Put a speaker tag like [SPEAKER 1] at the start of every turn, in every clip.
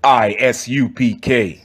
[SPEAKER 1] I.S.U.P.K.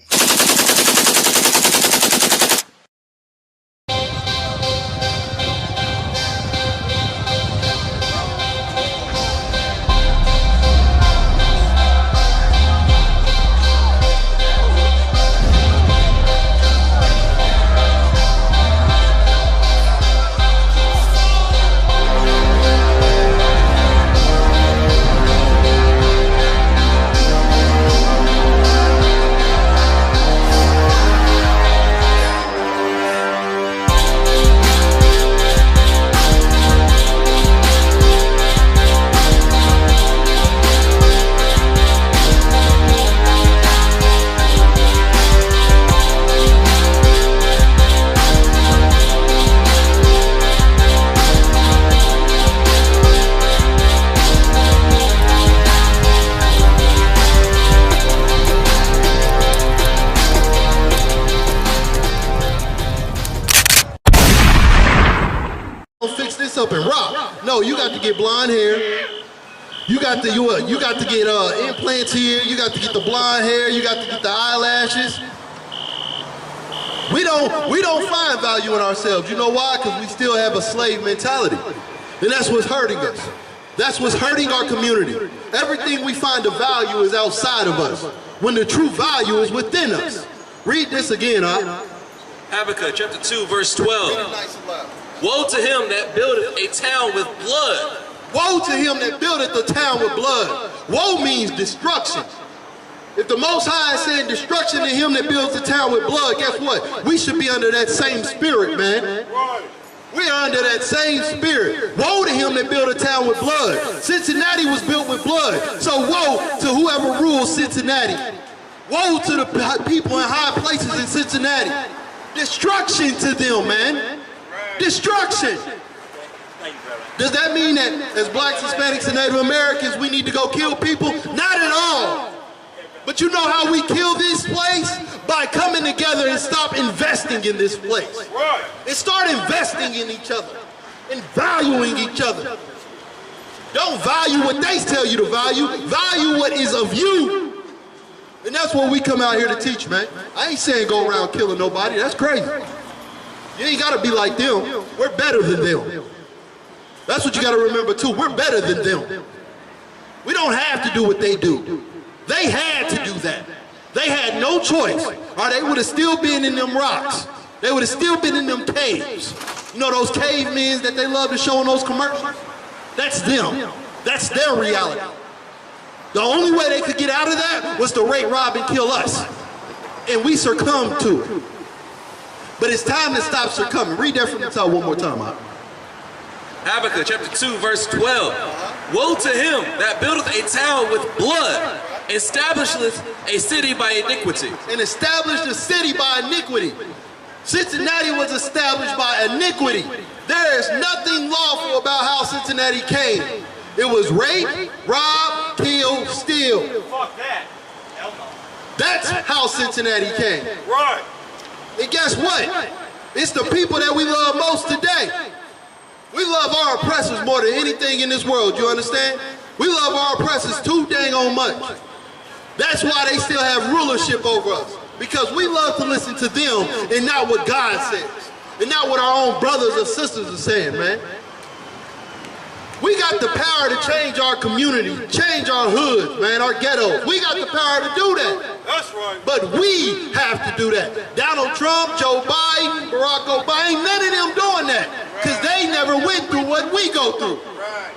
[SPEAKER 2] Fix this up and rock. No, you got to get blonde hair. You got to get implants here. You got to get the blonde hair. You got to get the eyelashes. We don't find value in ourselves. You know why? Because we still have a slave mentality, and that's what's hurting us. That's what's hurting our community. Everything we find of value is outside of us, when the true value is within us. Read this again,
[SPEAKER 3] Habakkuk chapter 2, verse 12. Woe to him that buildeth a town with blood.
[SPEAKER 2] Woe to him that buildeth a town with blood. Woe means destruction. If the Most High is saying destruction to him that builds a town with blood, guess what? We should be under that same spirit, man. We are under that same spirit. Woe to him that built a town with blood. Cincinnati was built with blood. So woe to whoever rules Cincinnati. Woe to the people in high places in Cincinnati. Destruction to them, man. Destruction. Does that mean that as blacks, Hispanics, and Native Americans, we need to go kill people? Not at all. But you know how we kill this place? By coming together and stop investing in this place. And start investing in each other and valuing each other. Don't value what they tell you to value. Value what is of you. And that's what we come out here to teach, man. I ain't saying go around killing nobody. That's crazy. You ain't gotta be like them. We're better than them. That's what you gotta remember too. We're better than them. We don't have to do what they do. They had to do that. They had no choice, or they would have still been in them rocks. They would have still been in them caves. You know those cavemen that they love to show in those commercials? That's them. That's their reality. The only way they could get out of that was to rape, rob, and kill us. And we succumbed to it. But it's time to stop succumbing. Read that from the top one more time.
[SPEAKER 3] Habakkuk chapter 2, verse 12. Woe to him that buildeth a town with blood, establisheth a city by iniquity.
[SPEAKER 2] And established a city by iniquity. Cincinnati was established by iniquity. There is nothing lawful about how Cincinnati came. It was rape, rob, kill, steal.
[SPEAKER 4] Fuck that. Hell no.
[SPEAKER 2] That's how Cincinnati came.
[SPEAKER 4] Right.
[SPEAKER 2] And guess what? It's the people that we love most today. We love our oppressors more than anything in this world, you understand? We love our oppressors too dang on much. That's why they still have rulership over us. Because we love to listen to them and not what God says. And not what our own brothers and sisters are saying, man. We got the power to change our community, change our hoods, man, our ghettos. We got the power to do that.
[SPEAKER 4] That's right.
[SPEAKER 2] But we have to do that. Donald Trump, Joe Biden, Barack Obama, ain't none of them doing that. Because they never went through what we go through.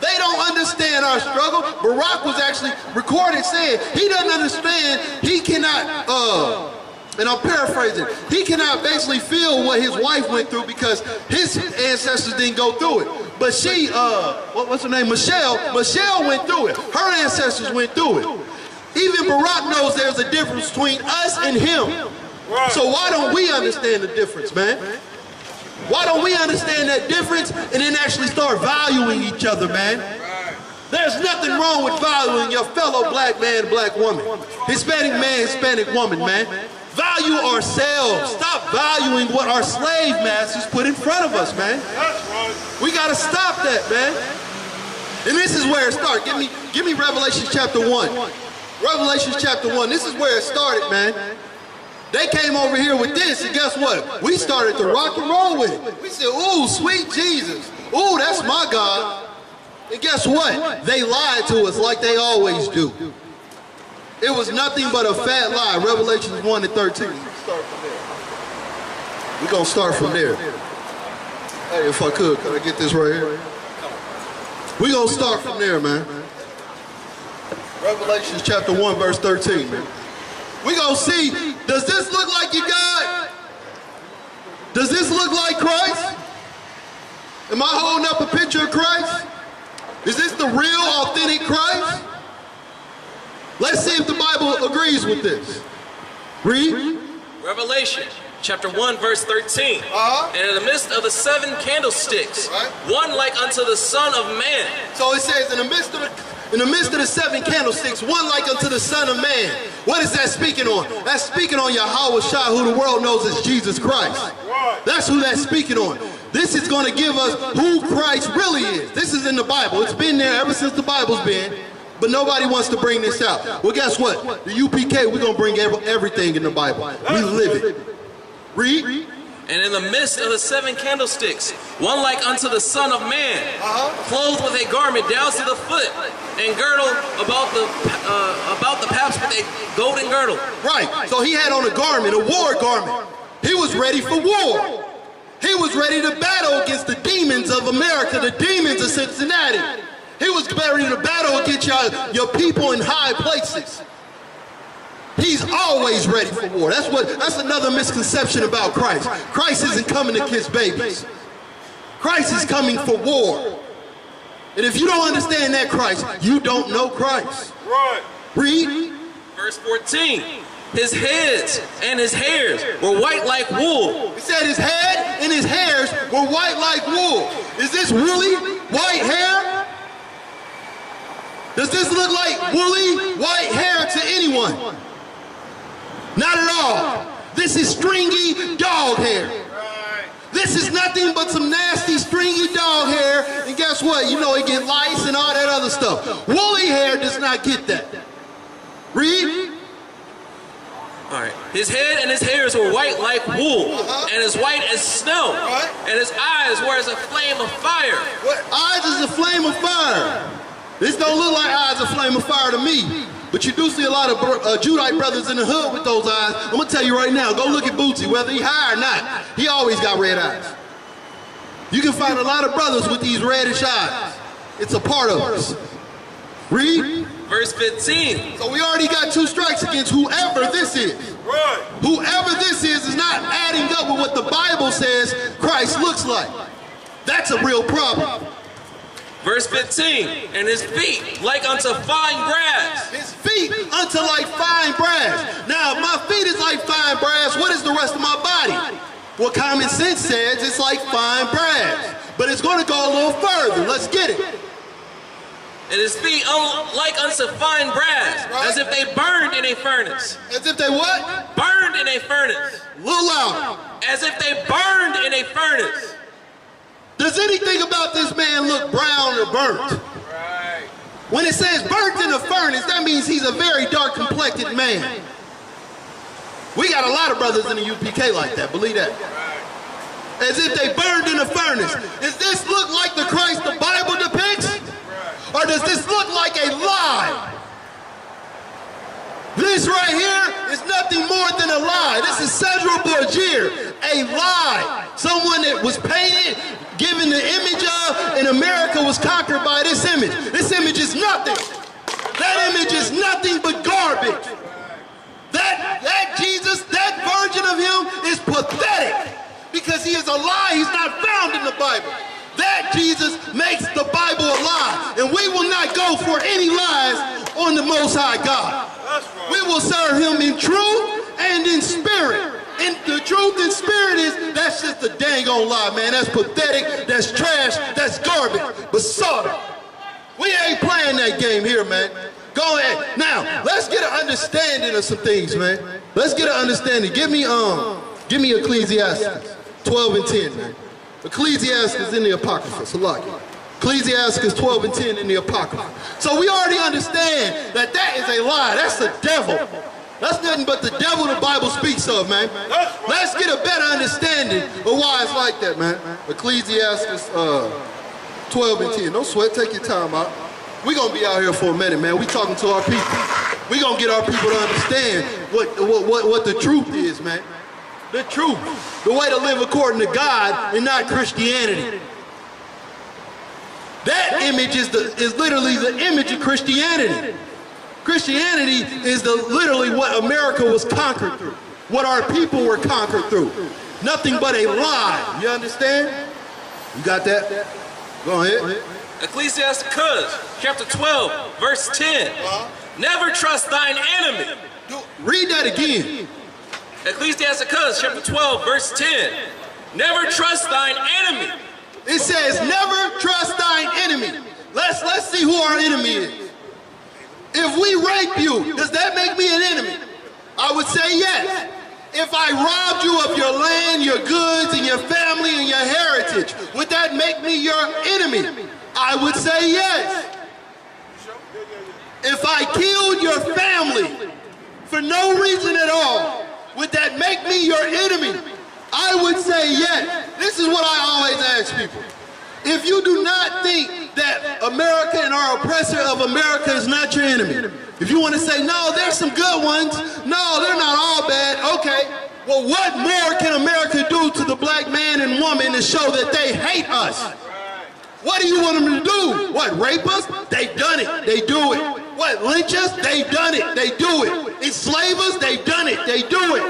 [SPEAKER 2] They don't understand our struggle. Barack was actually recorded saying he doesn't understand, he cannot, and I'm paraphrasing, he cannot basically feel what his wife went through because his ancestors didn't go through it. But she, what's her name, Michelle went through it. Her ancestors went through it. Even Barack knows there's a difference between us and him. So why don't we understand the difference, man? Why don't we understand that difference and then actually start valuing each other, man? There's nothing wrong with valuing your fellow black man, black woman. Hispanic man, Hispanic woman, man. Value ourselves. Stop valuing what our slave masters put in front of us, man. We gotta stop that, man. And this is where it starts. Give me Revelation chapter 1. Revelation chapter 1, this is where it started, man. They came over here with this, and guess what? We started to rock and roll with it. We said, ooh, sweet Jesus. Ooh, that's my God. And guess what? They lied to us like they always do. It was nothing but a fat lie. Revelation 1 and 13. We're going to start from there. Hey, if I could I get this right here? We're going to start from there, man. Revelation chapter 1, verse 13, man. We're going to see, does this look like your God? Does this look like Christ? Am I holding up a picture of Christ? Is this the real, authentic Christ? Let's see if the Bible agrees with this. Read.
[SPEAKER 3] Revelation chapter 1 verse 13. And in the midst of the 7 candlesticks, one like unto the Son of Man.
[SPEAKER 2] So it says in the midst of the 7 candlesticks, one like unto the Son of Man. What is that speaking on? That's speaking on YAHANNA, who the world knows as Jesus Christ. That's who that's speaking on. This is going to give us who Christ really is. This is in the Bible. It's been there ever since the Bible's been, but nobody wants to bring this out. Well, guess what? The UPK, we're going to bring everything in the Bible. We live it. Read.
[SPEAKER 3] And in the midst of the 7 candlesticks, one like unto the Son of Man, clothed with a garment down to the foot, and girdled about the paps with a golden girdle. Right.
[SPEAKER 2] So he had on a garment, a war garment. He was ready for war. He was ready to battle against the demons of America, the demons of Cincinnati. He was ready to battle against your people in high places. He's always ready for war. That's another misconception about Christ. Christ isn't coming to kiss babies. Christ is coming for war. And if you don't understand that Christ, you don't know Christ.
[SPEAKER 4] Right.
[SPEAKER 2] Read.
[SPEAKER 3] Verse 14. His heads and his hairs were white like wool.
[SPEAKER 2] He said his head and his hairs were white like wool. Is this really white hair? Does this look like woolly white hair to anyone? Not at all. This is stringy dog hair. This is nothing but some nasty stringy dog hair. And guess what? You know it get lice and all that other stuff. Woolly hair does not get that. Read.
[SPEAKER 3] All right. His head and his hairs were white like wool, and as white as snow, and his eyes were as a flame of fire.
[SPEAKER 2] What? Eyes is a flame of fire. This don't look like eyes of flame of fire to me. But you do see a lot of Judite brothers in the hood with those eyes. I'm going to tell you right now, go look at Bootsy, whether he high or not. He always got red eyes. You can find a lot of brothers with these reddish eyes. It's a part of us. Read.
[SPEAKER 3] Verse 15.
[SPEAKER 2] So we already got 2 strikes against whoever this is.
[SPEAKER 4] Right.
[SPEAKER 2] Whoever this is not adding up with what the Bible says Christ looks like. That's a real problem.
[SPEAKER 3] Verse 15, and his feet like unto fine brass.
[SPEAKER 2] His feet unto like fine brass. Now, if my feet is like fine brass, what is the rest of my body? Well, common sense says it's like fine brass. But it's going to go a little further. Let's get it.
[SPEAKER 3] And his feet like unto fine brass, as if they burned in a furnace.
[SPEAKER 2] As if they what?
[SPEAKER 3] Burned in a furnace.
[SPEAKER 2] A little louder.
[SPEAKER 3] As if they burned in a furnace.
[SPEAKER 2] Does anything about this man look brown or burnt?
[SPEAKER 4] Right.
[SPEAKER 2] When it says burnt in a furnace, that means he's a very dark complected man. We got a lot of brothers in the UPK like that, believe that.
[SPEAKER 4] Right.
[SPEAKER 2] As if they burned in a furnace. Does this look like the Christ the Bible depicts? Right. Or does this look like a lie? This right here is nothing more than a lie. This is Cedral Borgier, a lie. Someone that was painted, given the image of, and America was conquered by this image. This image is nothing. That image is nothing but garbage. That Jesus, that version of him is pathetic because he is a lie. He's not found in the Bible. That Jesus makes the Bible a lie, and we will not go for any lies on the Most High God. We will serve him in truth and in spirit. And the truth and spirit is, that's just a dang on lie, man. That's pathetic, that's trash, that's garbage. But sorry, we ain't playing that game here, man. Go ahead. Now, let's get an understanding of some things, man. Let's get an understanding. Give me Ecclesiastes 12 and 10, man. Ecclesiastes in the Apocrypha, Salaki. Ecclesiastes 12 and 10 in the Apocrypha. So we already understand that that is a lie. That's the devil. That's nothing but the devil the Bible speaks of, man. Let's get a better understanding of why it's like that, man. Ecclesiastes 12 and 10. Don't sweat, take your time out. We're going to be out here for a minute, man. We talking to our people. We're going to get our people to understand what the truth is, man. The truth. The way to live according to God and not Christianity. That image is literally the image of Christianity. Christianity is literally what America was conquered through. What our people were conquered through. Nothing but a lie. You understand? You got that? Go ahead.
[SPEAKER 3] Ecclesiastes chapter 12, verse 10. Never trust thine enemy.
[SPEAKER 2] Read that again.
[SPEAKER 3] Ecclesiastes chapter 12, verse 10. Never trust thine enemy.
[SPEAKER 2] It says, never trust thine enemy. Let's see who our enemy is. If we rape you, does that make me an enemy? I would say yes. If I robbed you of your land, your goods, and your family, and your heritage, would that make me your enemy? I would say yes. If I killed your family for no reason at all, would that make me your enemy? I would say yes. This is what I always ask people. If you do not think that America and our oppressor of America is not your enemy, if you want to say, no, there's some good ones, no, they're not all bad, okay, well, what more can America do to the black man and woman to show that they hate us? What do you want them to do? What, rape us? They've done it. They do it. What, lynch us? They've done it. They do it. Enslave us? They've done it. They do it.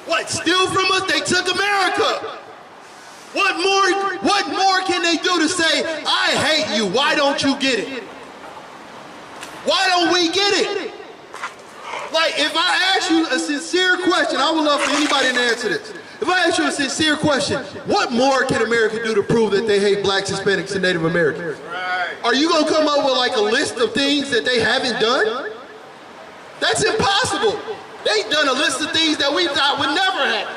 [SPEAKER 2] What, steal from us? They took America. What more can they do to say, I hate you, why don't you get it? Why don't we get it? Like, if I ask you a sincere question, I would love for anybody to answer this. If I ask you a sincere question, what more can America do to prove that they hate blacks, Hispanics, and Native Americans? Are you going to come up with like a list of things that they haven't done? That's impossible. They've done a list of things that we thought would never happen.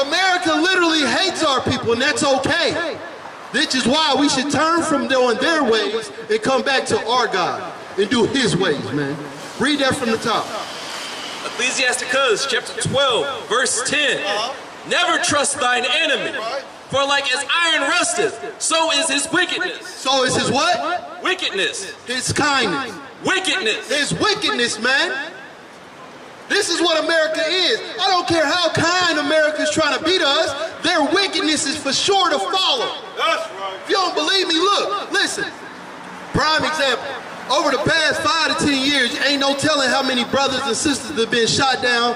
[SPEAKER 2] America literally hates our people, and that's okay. Which is why we should turn from doing their ways and come back to our God and do his ways, man. Read that from the top.
[SPEAKER 3] Ecclesiastes chapter 12, verse 10. Never trust thine enemy, for like as iron rusteth, so is his wickedness.
[SPEAKER 2] So is his what?
[SPEAKER 3] Wickedness.
[SPEAKER 2] His kindness.
[SPEAKER 3] Wickedness.
[SPEAKER 2] His wickedness, man. This is what America is. I don't care how kind America's trying to be to us, their wickedness is for sure to follow.
[SPEAKER 4] That's right.
[SPEAKER 2] If you don't believe me, look, listen. Prime example. Over the past 5 to 10 years, ain't no telling how many brothers and sisters have been shot down,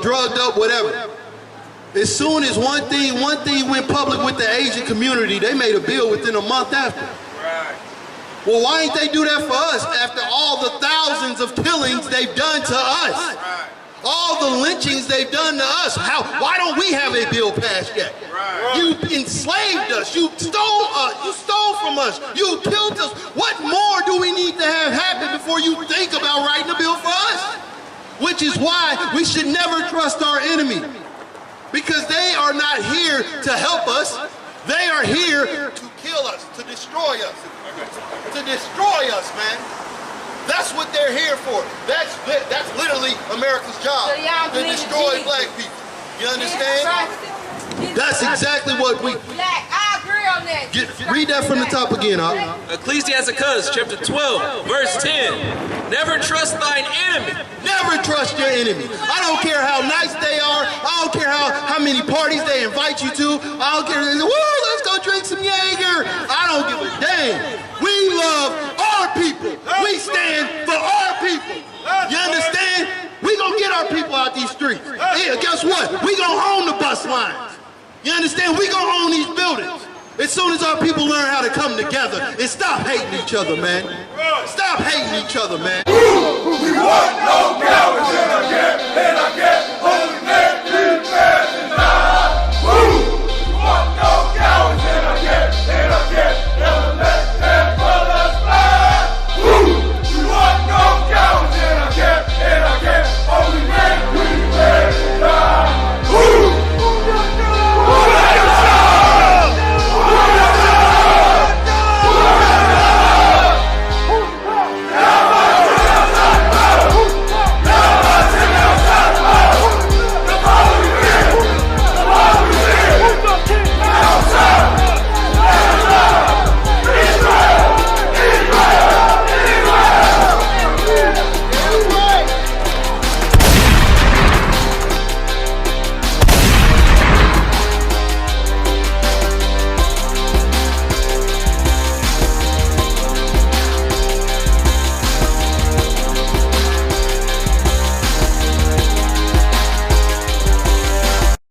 [SPEAKER 2] drugged up, whatever. As soon as one thing went public with the Asian community, they made a bill within a month after.
[SPEAKER 4] Right.
[SPEAKER 2] Well, why ain't they do that for us after all the thousands of killings they've done to us?
[SPEAKER 4] Right.
[SPEAKER 2] All the lynchings they've done to us. Why don't we have a bill passed yet?
[SPEAKER 4] Right.
[SPEAKER 2] You enslaved us. You stole from us. You killed us. What more do we need to have happen before you think about writing a bill for us? Which is why we should never trust our enemy. Because they are not here to help us. They are here to kill us, to destroy us. To destroy us, man. That's what they're here for. That's literally America's job,
[SPEAKER 1] So
[SPEAKER 2] to destroy black people. You understand? That's exactly what we...
[SPEAKER 1] Black, I agree on that.
[SPEAKER 2] Read that from the top again, huh?
[SPEAKER 3] Ecclesiastes chapter 12, verse 10. Never trust thine enemy.
[SPEAKER 2] Never trust your enemy. I don't care how nice they are. I don't care how many parties they invite you to. I don't care. Woo, let's go drink some Jaeger. I don't give a damn. We love our people. We stand for our people. You understand? We gonna get our people out these streets. Yeah, guess what? We gonna own the bus lines. You understand? We gonna own these buildings. As soon as our people learn how to come together and stop hating each other, man. Stop hating each other, man.
[SPEAKER 4] We want no cowards.